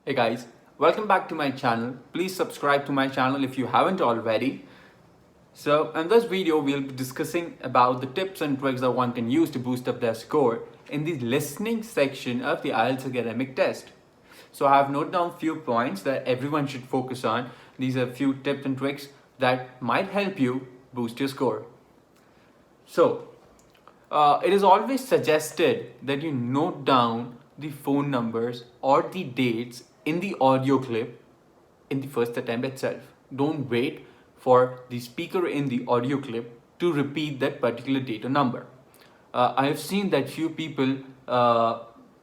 Hey guys, welcome back to my channel. Please subscribe to my channel if you haven't already. So in this video, we'll be discussing about the tips and tricks that one can use to boost up their score in the listening section of the Ielts academic test. So I have noted down few points that everyone should focus on. These are a few tips and tricks that might help you boost your score. So it is always suggested that you note down the phone numbers or the dates in the audio clip in the first attempt itself. Don't wait for the speaker in the audio clip to repeat that particular date or number. I have seen that few people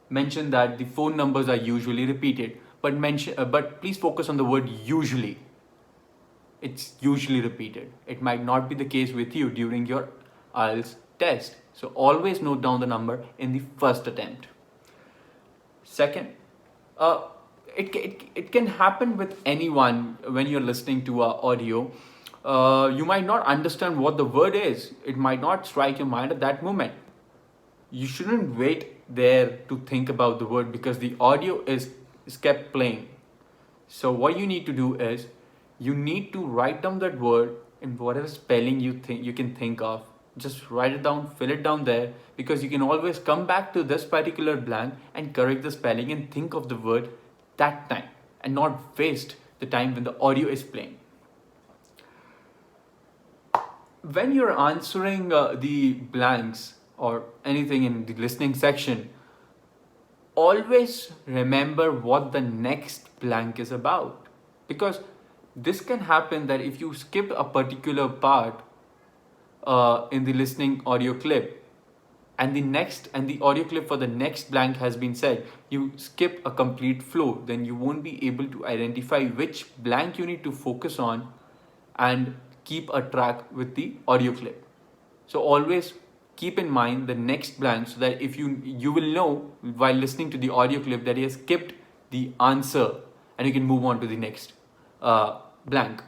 mention that the phone numbers are usually repeated, but please focus on the word usually. It's usually repeated. It might not be the case with you during your IELTS test. So always note down the number in the first attempt. Second, it can happen with anyone when you're listening to audio. You might not understand what the word is. It might not strike your mind at that moment. You shouldn't wait there to think about the word because the audio is kept playing. So what you need to do is you need to write down that word in whatever spelling you can think of. Just write it down, fill it down there, because you can always come back to this particular blank and correct the spelling and think of the word that time and not waste the time when the audio is playing. When you're answering the blanks or anything in the listening section, always remember what the next blank is about, because this can happen that if you skip a particular part in the listening audio clip and the audio clip for the next blank has been said, you skip a complete flow, then you won't be able to identify which blank you need to focus on and keep a track with the audio clip. So always keep in mind the next blank so that if you will know while listening to the audio clip that he has skipped the answer and you can move on to the next blank.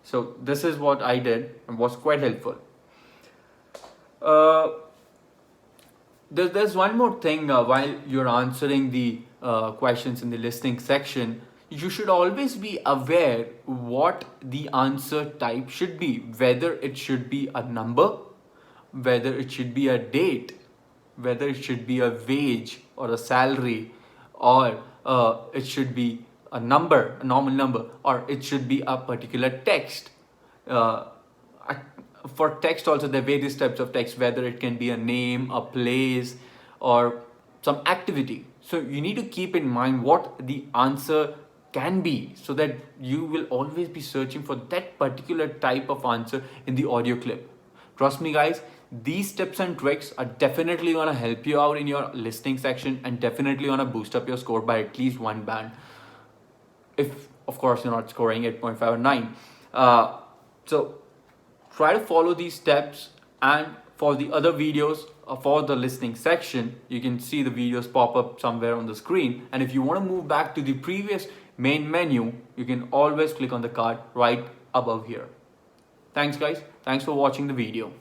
So this is what I did and was quite helpful. There's one more thing while you're answering the questions in the listening section. You should always be aware what the answer type should be, whether it should be a number, whether it should be a date, whether it should be a wage or a salary, or it should be a number, a normal number, or it should be a particular text. For text also, there are various types of text, whether it can be a name, a place, or some activity. So you need to keep in mind what the answer can be so that you will always be searching for that particular type of answer in the audio clip. Trust me guys, these tips and tricks are definitely going to help you out in your listening section and definitely going to boost up your score by at least one band. If of course you're not scoring 8.5 or 9. So try to follow these steps, and for the other videos for the listening section, you can see the videos pop up somewhere on the screen. And if you want to move back to the previous main menu, you can always click on the card right above here. Thanks guys. Thanks for watching the video.